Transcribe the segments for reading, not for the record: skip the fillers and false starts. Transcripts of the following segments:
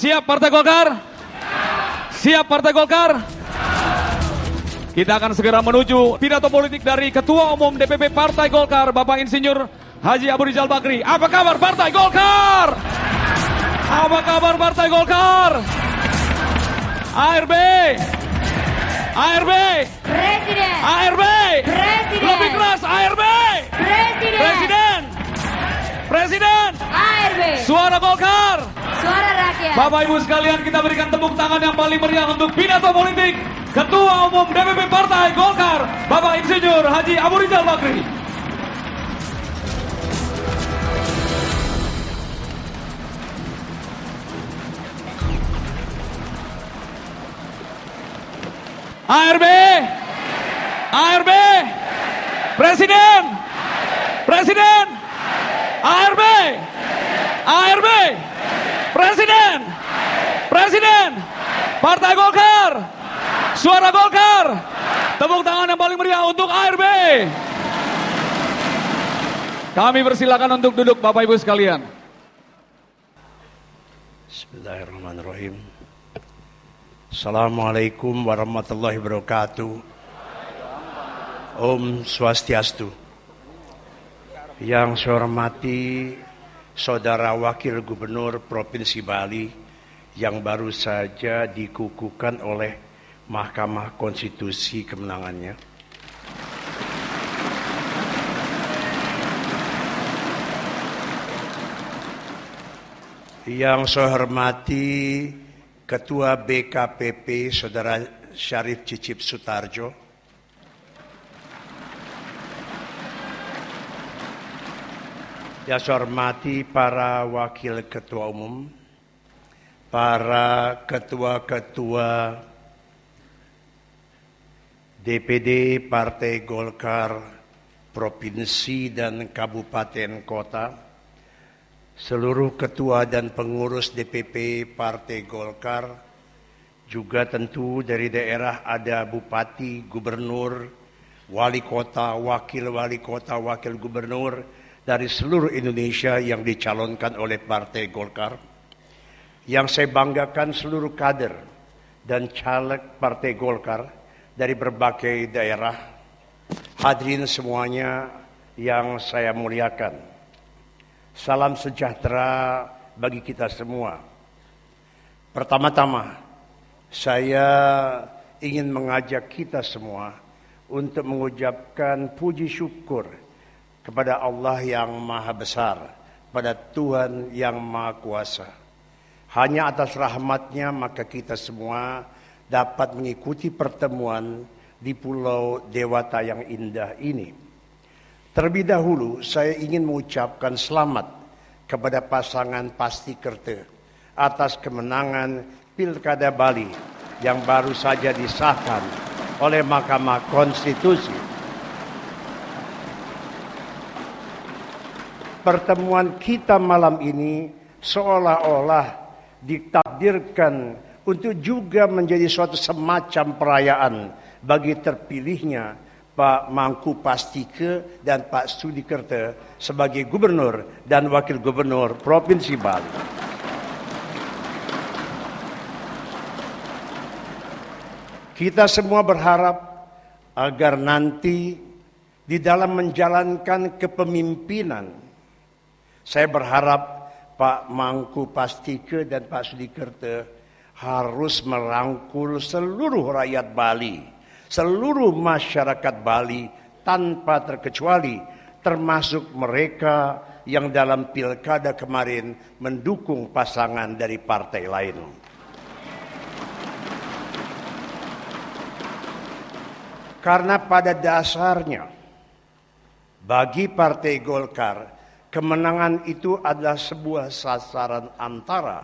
Siap Partai Golkar? Siap Partai Golkar? Kita akan segera menuju pidato politik dari Ketua Umum DPP Partai Golkar, Bapak Insinyur Haji Abu Rizal Bakri. Apa kabar Partai Golkar? Apa kabar Partai Golkar? ARB, ARB, Presiden, ARB, Presiden, lebih keras ARB, Presiden, Presiden, Presiden, ARB, suara Golkar. suara rakyat. Bapak Ibu sekalian, kita berikan tepuk tangan yang paling meriah untuk pidato politik Ketua Umum DPP Partai Golkar, Bapak Insinyur Haji Abu Rizal Bakri. ARB, ARB, Presiden, Presiden, ARB, ARB, Presiden, Presiden, Partai Golkar, suara Golkar, tepuk tangan yang paling meriah untuk ARB. Kami persilakan untuk duduk Bapak Ibu sekalian. Bismillahirrahmanirrahim. Assalamualaikum warahmatullahi wabarakatuh. Om Swastiastu. Yang saya hormati Saudara Wakil Gubernur Provinsi Bali yang baru saja dikukuhkan oleh Mahkamah Konstitusi kemenangannya. Yang saya hormati Ketua BKPP Saudara Syarif Cicip Sutarjo. Yang saya hormati para Wakil Ketua Umum, para Ketua-Ketua DPD Partai Golkar Provinsi dan Kabupaten Kota, seluruh ketua dan pengurus DPP Partai Golkar, juga tentu dari daerah ada bupati, gubernur, wali kota, wakil gubernur dari seluruh Indonesia yang dicalonkan oleh Partai Golkar. Yang saya banggakan seluruh kader dan caleg Partai Golkar dari berbagai daerah. Hadirin semuanya yang saya muliakan. Salam sejahtera bagi kita semua. Pertama-tama, saya ingin mengajak kita semua untuk mengucapkan puji syukur kepada Allah yang Maha Besar, pada Tuhan yang Maha Kuasa. Hanya atas rahmat-Nya maka kita semua dapat mengikuti pertemuan di Pulau Dewata yang indah ini. Terlebih dahulu saya ingin mengucapkan selamat kepada pasangan Pastikerte atas kemenangan Pilkada Bali yang baru saja disahkan oleh Mahkamah Konstitusi. Pertemuan kita malam ini seolah-olah ditakdirkan untuk juga menjadi suatu semacam perayaan bagi terpilihnya Pak Mangku Pastike dan Pak Sudikerte sebagai gubernur dan wakil gubernur Provinsi Bali. Kita semua berharap agar nanti di dalam menjalankan kepemimpinan, saya berharap Pak Mangku Pastike dan Pak Sudikerte harus merangkul seluruh rakyat Bali, seluruh masyarakat Bali tanpa terkecuali, termasuk mereka yang dalam pilkada kemarin mendukung pasangan dari partai lain. Karena pada dasarnya bagi Partai Golkar kemenangan itu adalah sebuah sasaran antara,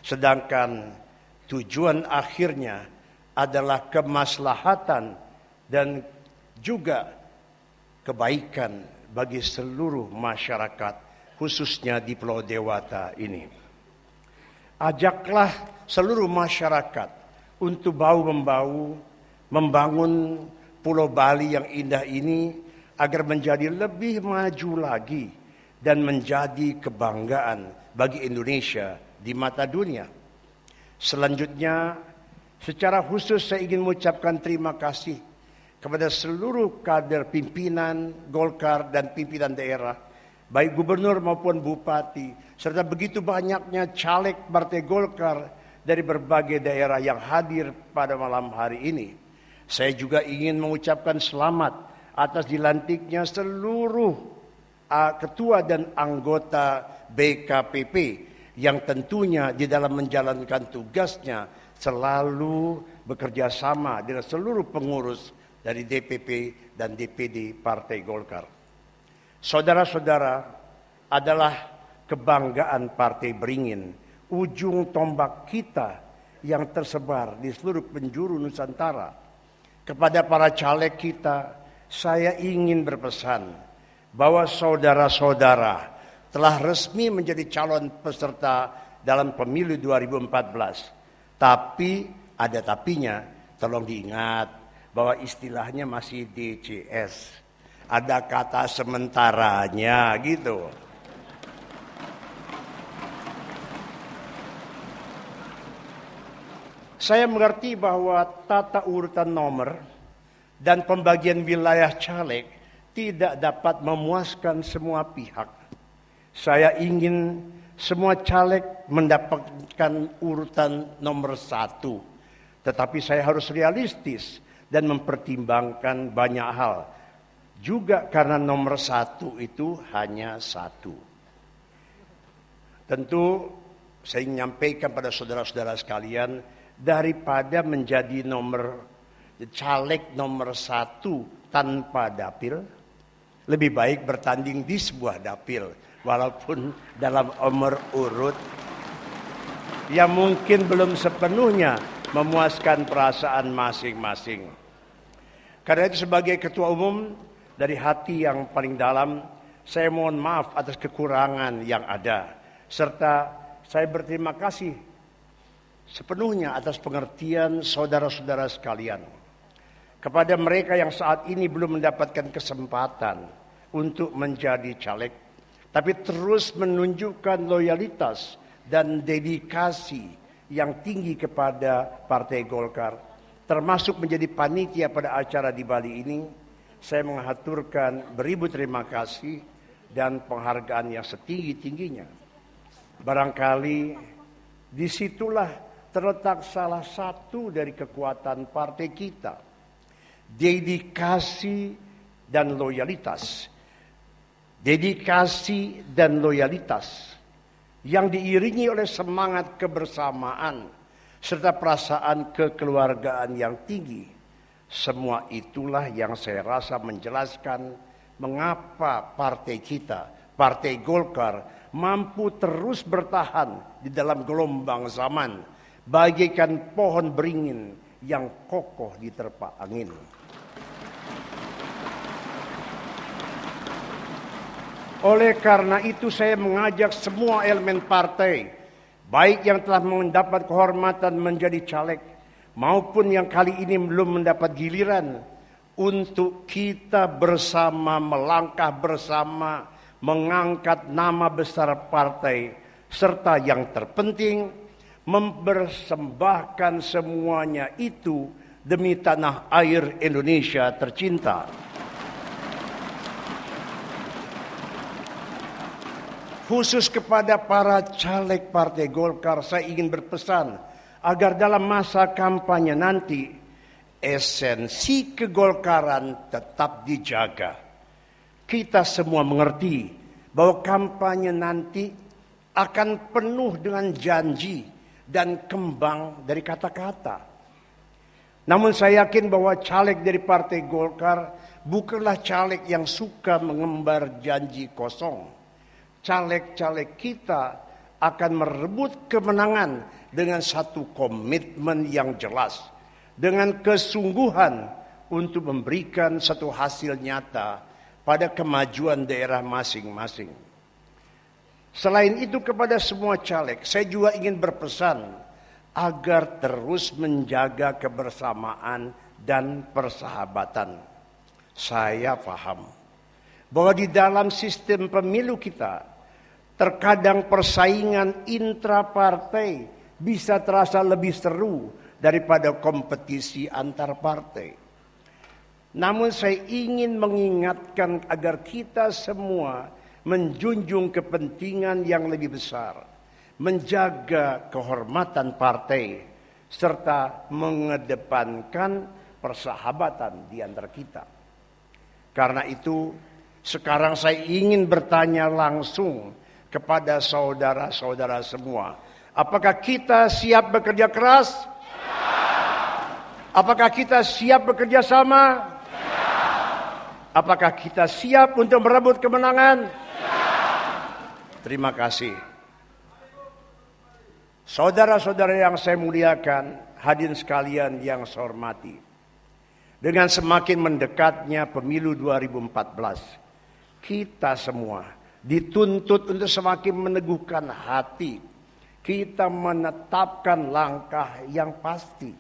sedangkan tujuan akhirnya adalah kemaslahatan dan juga kebaikan bagi seluruh masyarakat, khususnya di Pulau Dewata ini. Ajaklah seluruh masyarakat untuk bahu-membahu membangun Pulau Bali yang indah ini agar menjadi lebih maju lagi dan menjadi kebanggaan bagi Indonesia di mata dunia. Selanjutnya, secara khusus saya ingin mengucapkan terima kasih kepada seluruh kader pimpinan Golkar dan pimpinan daerah, baik gubernur maupun bupati, serta begitu banyaknya caleg Partai Golkar dari berbagai daerah yang hadir pada malam hari ini. Saya juga ingin mengucapkan selamat atas dilantiknya seluruh ketua dan anggota BKPP yang tentunya di dalam menjalankan tugasnya selalu bekerja sama dengan seluruh pengurus dari DPP dan DPD Partai Golkar. Saudara-saudara, adalah kebanggaan Partai Beringin, ujung tombak kita yang tersebar di seluruh penjuru Nusantara. Kepada para caleg kita, saya ingin berpesan bahwa saudara-saudara telah resmi menjadi calon peserta dalam pemilu 2014. Tapi ada tapinya, tolong diingat bahwa istilahnya masih DCS. Ada kata sementaranya gitu. Saya mengerti bahwa tata urutan nomor dan pembagian wilayah caleg tidak dapat memuaskan semua pihak. Saya ingin semua caleg mendapatkan urutan nomor 1. Tetapi saya harus realistis dan mempertimbangkan banyak hal. Juga karena nomor 1 itu hanya 1. Tentu saya ingin menyampaikan pada saudara-saudara sekalian, daripada menjadi caleg nomor 1 tanpa dapil, lebih baik bertanding di sebuah dapil, walaupun dalam nomor urut yang mungkin belum sepenuhnya memuaskan perasaan masing-masing. Karena itu sebagai ketua umum, dari hati yang paling dalam, saya mohon maaf atas kekurangan yang ada. Serta saya berterima kasih sepenuhnya atas pengertian saudara-saudara sekalian. Kepada mereka yang saat ini belum mendapatkan kesempatan untuk menjadi caleg, tapi terus menunjukkan loyalitas dan dedikasi yang tinggi kepada Partai Golkar, termasuk menjadi panitia pada acara di Bali ini, saya mengaturkan beribu terima kasih dan penghargaan yang setinggi-tingginya. Barangkali disitulah terletak salah satu dari kekuatan partai kita, dedikasi dan loyalitas. Dedikasi dan loyalitas yang diiringi oleh semangat kebersamaan serta perasaan kekeluargaan yang tinggi. Semua itulah yang saya rasa menjelaskan mengapa partai kita, Partai Golkar, mampu terus bertahan di dalam gelombang zaman, bagaikan pohon beringin yang kokoh diterpa angin. Oleh karena itu saya mengajak semua elemen partai, baik yang telah mendapat kehormatan menjadi caleg, maupun yang kali ini belum mendapat giliran, untuk kita bersama melangkah bersama, mengangkat nama besar partai, serta yang terpenting, mempersembahkan semuanya itu demi tanah air Indonesia tercinta. Khusus kepada para caleg Partai Golkar, saya ingin berpesan agar dalam masa kampanye nanti esensi kegolkaran tetap dijaga. Kita semua mengerti bahwa kampanye nanti akan penuh dengan janji dan kembang dari kata-kata. Namun saya yakin bahwa caleg dari Partai Golkar bukanlah caleg yang suka mengembar janji kosong. Caleg-caleg kita akan merebut kemenangan dengan satu komitmen yang jelas, dengan kesungguhan untuk memberikan satu hasil nyata pada kemajuan daerah masing-masing. Selain itu kepada semua caleg, saya juga ingin berpesan agar terus menjaga kebersamaan dan persahabatan. Saya paham bahwa di dalam sistem pemilu kita, terkadang persaingan intrapartai bisa terasa lebih seru daripada kompetisi antar partai. Namun saya ingin mengingatkan agar kita semua menjunjung kepentingan yang lebih besar, menjaga kehormatan partai, serta mengedepankan persahabatan di antara kita. Karena itu, sekarang saya ingin bertanya langsung kepada saudara-saudara semua. Apakah kita siap bekerja keras? Apakah kita siap bekerja sama? Apakah kita siap untuk merebut kemenangan? Terima kasih. Saudara-saudara yang saya muliakan, hadirin sekalian yang saya hormati. Dengan semakin mendekatnya pemilu 2014, kita semua dituntut untuk semakin meneguhkan hati. Kita menetapkan langkah yang pasti.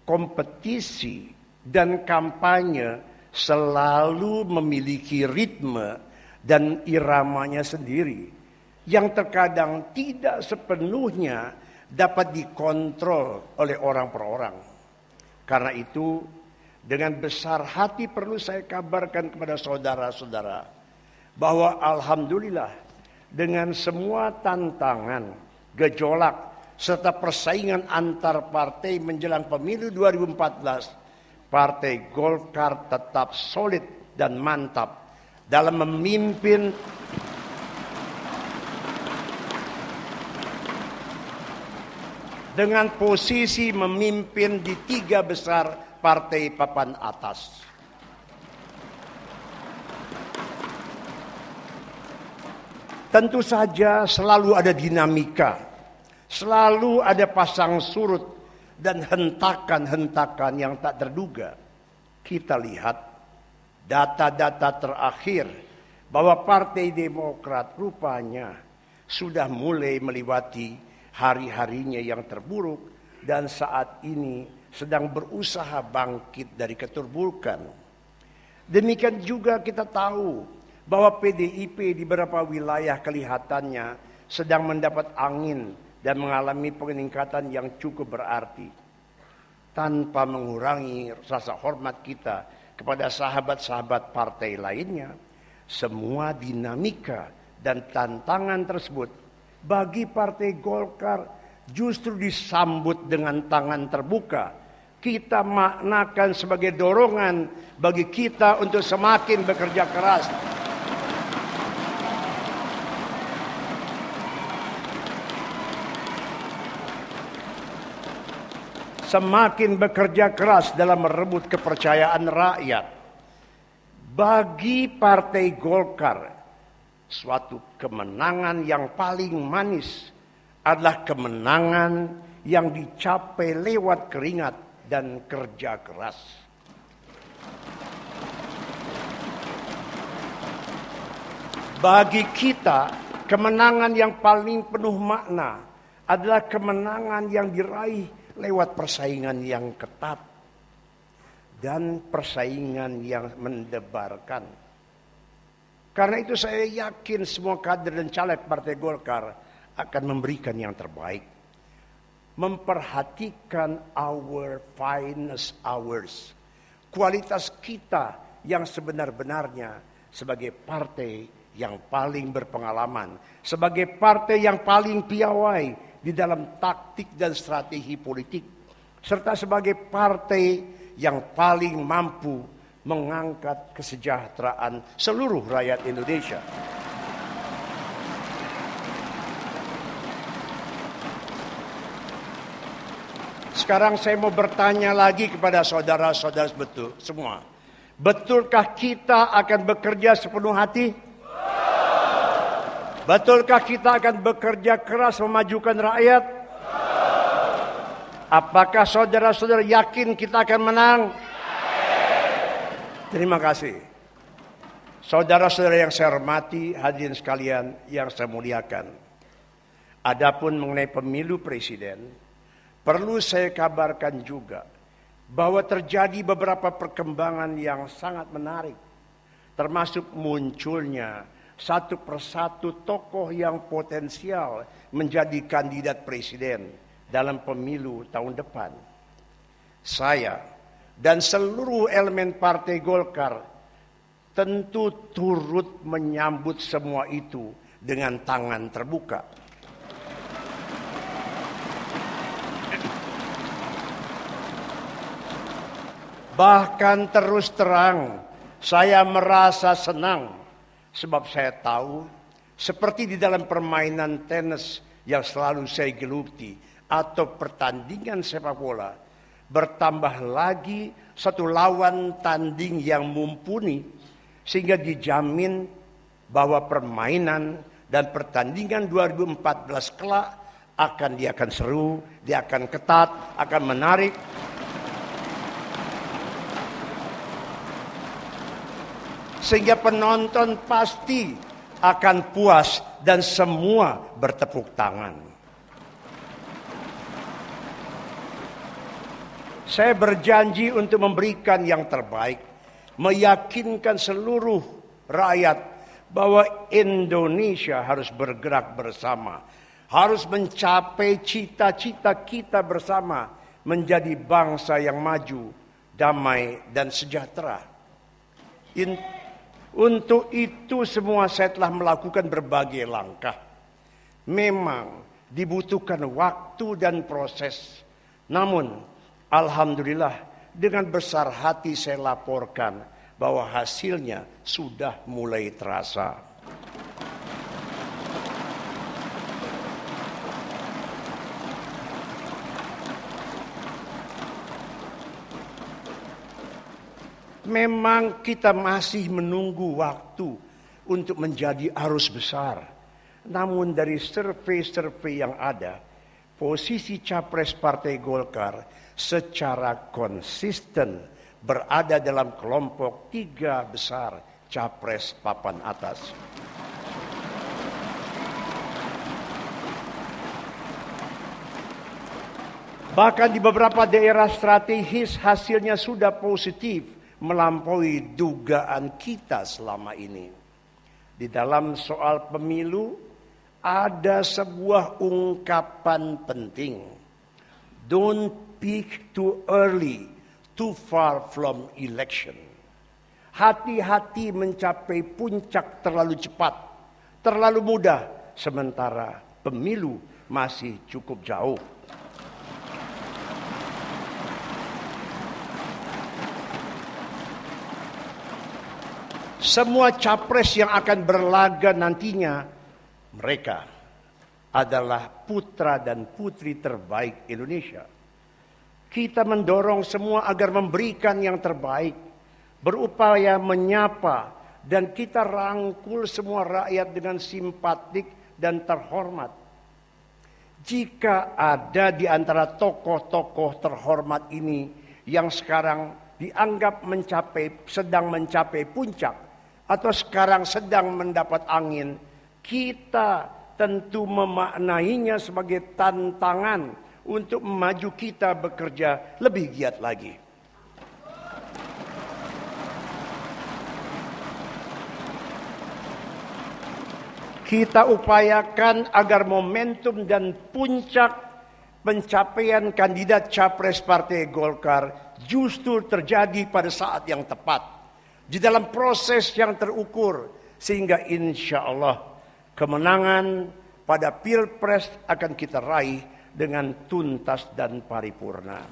Kompetisi dan kampanye selalu memiliki ritme dan iramanya sendiri yang terkadang tidak sepenuhnya dapat dikontrol oleh orang per orang. Karena itu, dengan besar hati perlu saya kabarkan kepada saudara-saudara bahwa alhamdulillah dengan semua tantangan, gejolak, serta persaingan antar partai menjelang pemilu 2014, Partai Golkar tetap solid dan mantap dalam memimpin dengan posisi memimpin di 3 besar partai papan atas. Tentu saja selalu ada dinamika, selalu ada pasang surut dan hentakan-hentakan yang tak terduga. Kita lihat data-data terakhir bahwa Partai Demokrat rupanya sudah mulai melewati hari-harinya yang terburuk dan saat ini sedang berusaha bangkit dari keterburukan. Demikian juga kita tahu bahwa PDIP di beberapa wilayah kelihatannya sedang mendapat angin dan mengalami peningkatan yang cukup berarti. Tanpa mengurangi rasa hormat kita kepada sahabat-sahabat partai lainnya, semua dinamika dan tantangan tersebut bagi Partai Golkar justru disambut dengan tangan terbuka. Kita maknakan sebagai dorongan bagi kita untuk semakin bekerja keras. Semakin bekerja keras dalam merebut kepercayaan rakyat. Bagi Partai Golkar, suatu kemenangan yang paling manis adalah kemenangan yang dicapai lewat keringat dan kerja keras. Bagi kita, kemenangan yang paling penuh makna adalah kemenangan yang diraih lewat persaingan yang ketat dan persaingan yang mendebarkan. Karena itu saya yakin semua kader dan caleg Partai Golkar akan memberikan yang terbaik. Memperhatikan our finest hours. Kualitas kita yang sebenar-benarnya sebagai partai yang paling berpengalaman. Sebagai partai yang paling piawai di dalam taktik dan strategi politik, serta sebagai partai yang paling mampu mengangkat kesejahteraan seluruh rakyat Indonesia. Sekarang saya mau bertanya lagi kepada saudara-saudara betul semua. Betulkah kita akan bekerja sepenuh hati? Betulkah kita akan bekerja keras memajukan rakyat? Apakah saudara-saudara yakin kita akan menang? Terima kasih. Saudara-saudara yang saya hormati, hadirin sekalian yang saya muliakan. Adapun mengenai pemilu presiden, perlu saya kabarkan juga bahwa terjadi beberapa perkembangan yang sangat menarik. Termasuk munculnya satu persatu tokoh yang potensial menjadi kandidat presiden dalam pemilu tahun depan. Saya dan seluruh elemen Partai Golkar tentu turut menyambut semua itu dengan tangan terbuka. Bahkan terus terang, saya merasa senang sebab saya tahu seperti di dalam permainan tenis yang selalu saya geluti atau pertandingan sepak bola, bertambah lagi satu lawan tanding yang mumpuni sehingga dijamin bahwa permainan dan pertandingan 2014 kelak dia akan seru, dia akan ketat, akan menarik. Sehingga penonton pasti akan puas dan semua bertepuk tangan. Saya berjanji untuk memberikan yang terbaik, meyakinkan seluruh rakyat bahwa Indonesia harus bergerak bersama, harus mencapai cita-cita kita bersama menjadi bangsa yang maju, damai dan sejahtera. Untuk itu semua saya telah melakukan berbagai langkah. Memang dibutuhkan waktu dan proses. Namun alhamdulillah dengan besar hati saya laporkan bahwa hasilnya sudah mulai terasa. Memang kita masih menunggu waktu untuk menjadi arus besar. Namun dari survei-survei yang ada, posisi capres Partai Golkar secara konsisten berada dalam kelompok 3 besar capres papan atas. Bahkan di beberapa daerah strategis hasilnya sudah positif, melampaui dugaan kita selama ini. Di dalam soal pemilu ada sebuah ungkapan penting. Don't peak too early, too far from election. Hati-hati mencapai puncak terlalu cepat, terlalu mudah, sementara pemilu masih cukup jauh. Semua capres yang akan berlaga nantinya, mereka adalah putra dan putri terbaik Indonesia. Kita mendorong semua agar memberikan yang terbaik, berupaya menyapa, dan kita rangkul semua rakyat dengan simpatik dan terhormat. Jika ada di antara tokoh-tokoh terhormat ini yang sekarang dianggap sedang mencapai puncak, atau sekarang sedang mendapat angin, kita tentu memaknainya sebagai tantangan untuk maju kita bekerja lebih giat lagi. Kita upayakan agar momentum dan puncak pencapaian kandidat capres Partai Golkar justru terjadi pada saat yang tepat, di dalam proses yang terukur, sehingga insya Allah kemenangan pada Pilpres akan kita raih dengan tuntas dan paripurna.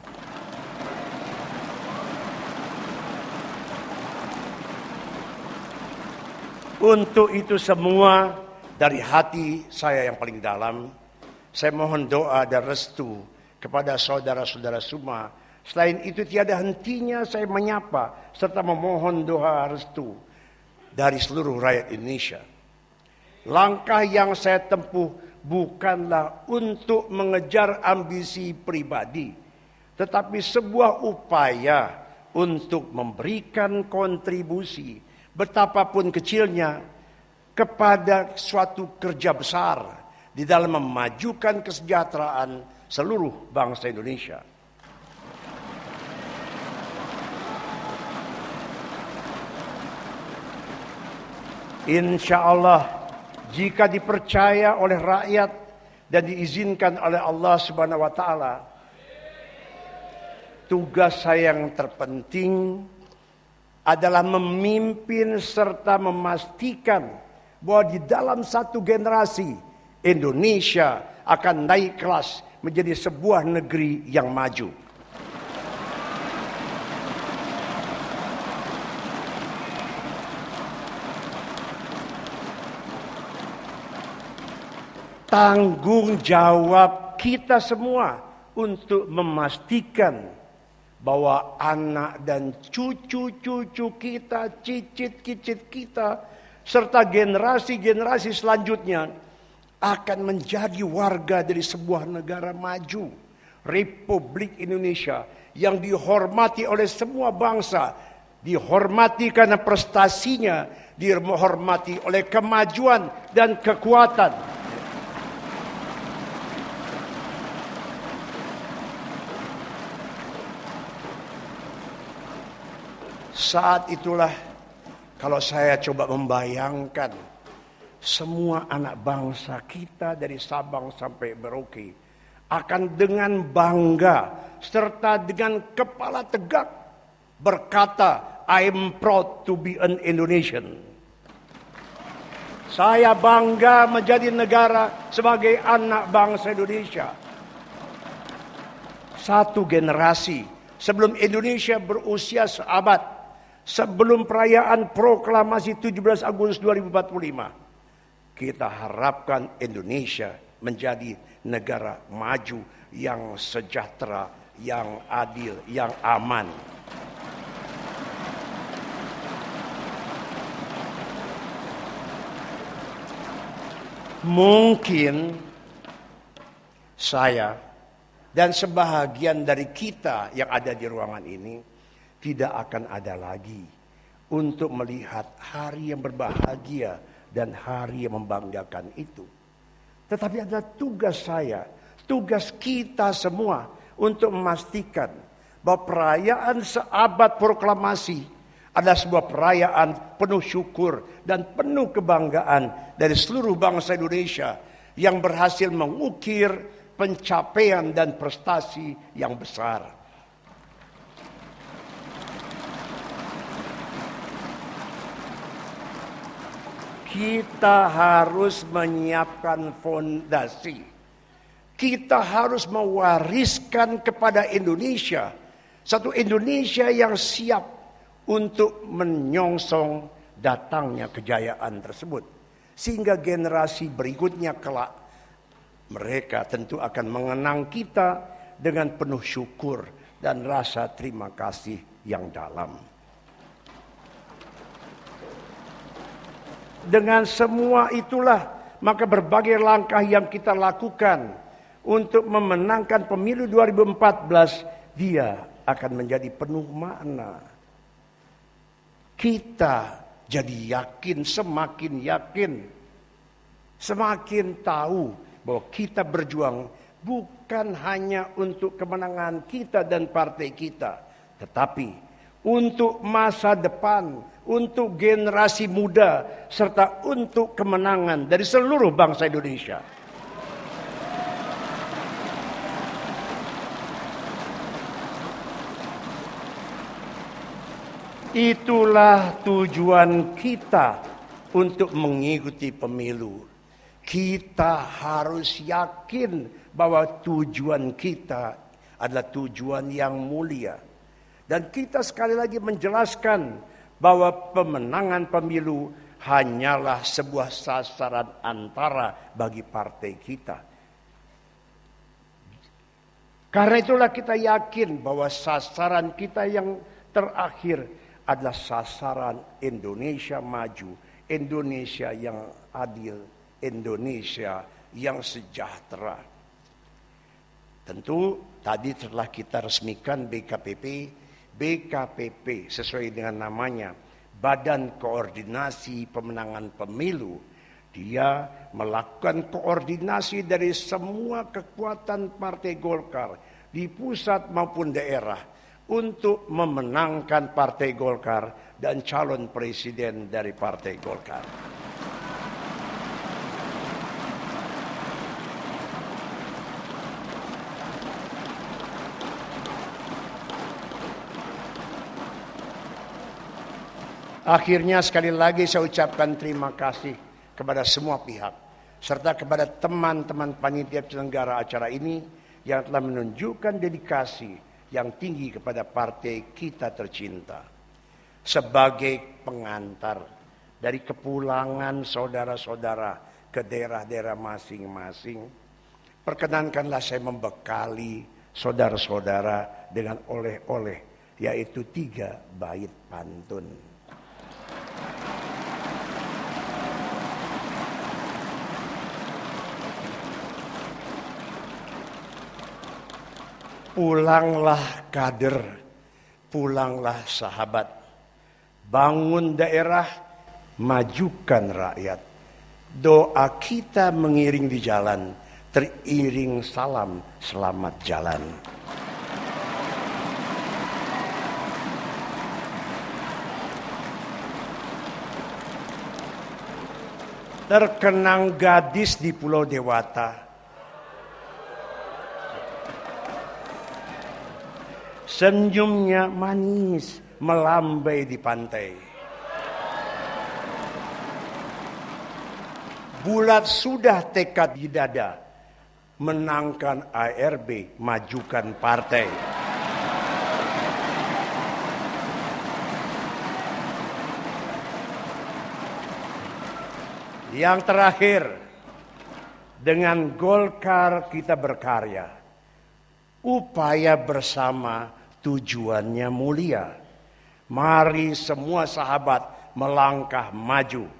Untuk itu semua, dari hati saya yang paling dalam, saya mohon doa dan restu kepada saudara-saudara semua. Selain itu tiada hentinya saya menyapa serta memohon doa restu dari seluruh rakyat Indonesia. Langkah yang saya tempuh bukanlah untuk mengejar ambisi pribadi, tetapi sebuah upaya untuk memberikan kontribusi betapapun kecilnya kepada suatu kerja besar di dalam memajukan kesejahteraan seluruh bangsa Indonesia. Insya Allah, jika dipercaya oleh rakyat dan diizinkan oleh Allah Subhanahu wa Ta'ala, tugas saya yang terpenting adalah memimpin serta memastikan bahwa di dalam satu generasi Indonesia akan naik kelas menjadi sebuah negeri yang maju. Tanggung jawab kita semua untuk memastikan bahwa anak dan cucu-cucu kita, cicit-cicit kita, serta generasi-generasi selanjutnya akan menjadi warga dari sebuah negara maju. Republik Indonesia yang dihormati oleh semua bangsa, dihormati karena prestasinya, dihormati oleh kemajuan dan kekuatan. Saat itulah kalau saya coba membayangkan semua anak bangsa kita dari Sabang sampai Merauke akan dengan bangga serta dengan kepala tegak berkata, I'm proud to be an Indonesian. Saya bangga menjadi negara sebagai anak bangsa Indonesia. Satu generasi sebelum Indonesia berusia seabad, sebelum perayaan proklamasi 17 Agustus 2045, kita harapkan Indonesia menjadi negara maju yang sejahtera, yang adil, yang aman. Mungkin saya dan sebahagian dari kita yang ada di ruangan ini tidak akan ada lagi untuk melihat hari yang berbahagia dan hari yang membanggakan itu. Tetapi ada tugas saya, tugas kita semua untuk memastikan bahwa perayaan seabad proklamasi adalah sebuah perayaan penuh syukur dan penuh kebanggaan dari seluruh bangsa Indonesia yang berhasil mengukir pencapaian dan prestasi yang besar. Kita harus menyiapkan fondasi. Kita harus mewariskan kepada Indonesia satu Indonesia yang siap untuk menyongsong datangnya kejayaan tersebut. Sehingga generasi berikutnya kelak mereka tentu akan mengenang kita dengan penuh syukur dan rasa terima kasih yang dalam. Dengan semua itulah, maka berbagai langkah yang kita lakukan untuk memenangkan pemilu 2014, dia akan menjadi penuh makna. Kita jadi yakin, semakin tahu bahwa kita berjuang bukan hanya untuk kemenangan kita dan partai kita, tetapi untuk masa depan, untuk generasi muda, serta untuk kemenangan dari seluruh bangsa Indonesia. Itulah tujuan kita untuk mengikuti pemilu. Kita harus yakin bahwa tujuan kita adalah tujuan yang mulia. Dan kita sekali lagi menjelaskan bahwa pemenangan pemilu hanyalah sebuah sasaran antara bagi partai kita. Karena itulah kita yakin bahwa sasaran kita yang terakhir adalah sasaran Indonesia maju, Indonesia yang adil, Indonesia yang sejahtera. Tentu tadi telah kita resmikan BKPP sesuai dengan namanya, Badan Koordinasi Pemenangan Pemilu. Dia melakukan koordinasi dari semua kekuatan Partai Golkar di pusat maupun daerah untuk memenangkan Partai Golkar dan calon presiden dari Partai Golkar. Akhirnya sekali lagi saya ucapkan terima kasih kepada semua pihak, serta kepada teman-teman panitia penyelenggara acara ini yang telah menunjukkan dedikasi yang tinggi kepada partai kita tercinta. Sebagai pengantar dari kepulangan saudara-saudara ke daerah-daerah masing-masing, perkenankanlah saya membekali saudara-saudara dengan oleh-oleh, yaitu 3 bait pantun. Pulanglah kader, pulanglah sahabat, bangun daerah, majukan rakyat. Doa kita mengiring di jalan, teriring salam selamat jalan. Terkenang gadis di Pulau Dewata, senyumnya manis melambai di pantai. Bulat sudah tekad di dada, menangkan ARB, majukan partai. Yang terakhir, dengan Golkar kita berkarya. Upaya bersama tujuannya mulia. Mari semua sahabat melangkah maju.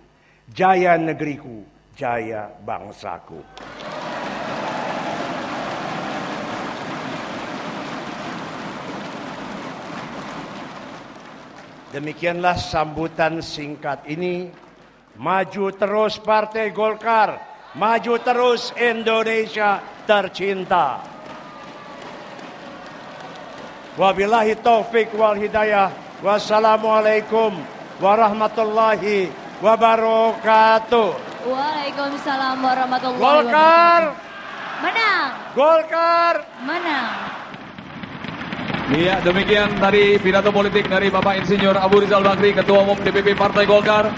Jaya negeriku, jaya bangsaku. Demikianlah sambutan singkat ini. Maju terus Partai Golkar, maju terus Indonesia tercinta. Wabillahi taufik wal hidayah. Wassalamualaikum warahmatullahi wabarakatuh. Waalaikumsalam warahmatullahi Golkar wabarakatuh. Menang. Golkar Menang. Iya, demikian tadi pidato politik dari Bapak Insinyur Abu Rizal Bakri, Ketua Umum DPP Partai Golkar.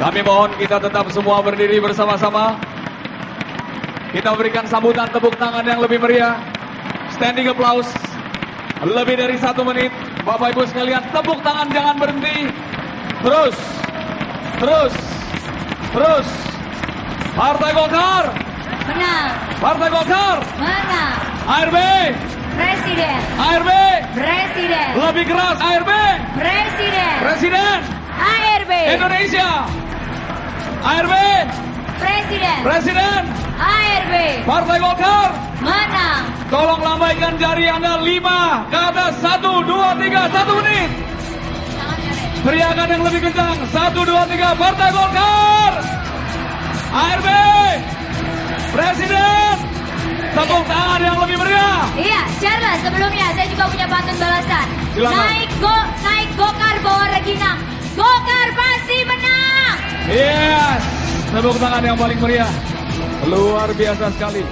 Kami mohon kita tetap semua berdiri bersama-sama. Kita berikan sambutan tepuk tangan yang lebih meriah. Standing applause. Lebih dari 1 menit. Bapak Ibu sekalian, tepuk tangan jangan berhenti. Terus. Terus. Terus. Partai Golkar. Menang. Partai Golkar. Menang. ARB. Presiden. ARB. Presiden. Lebih keras. ARB. Presiden. Presiden. ARB. Indonesia. ARB. Presiden. Presiden. ARB. Partai Golkar. Menang. Tolong lambaikan jari Anda 5 ke atas. 1, 2, 3, 1 menit. Teriakan yang lebih kencang. 1, 2, 3. Partai Golkar. ARB. Presiden. Tepuk tangan yang lebih meriah. Iya, Charles, sebelumnya saya juga punya pantun balasan. Silakan. Naik Gokar bawa Regina. Gokar pasti menang. Yes. Tepuk tangan yang paling meriah. Luar biasa sekali.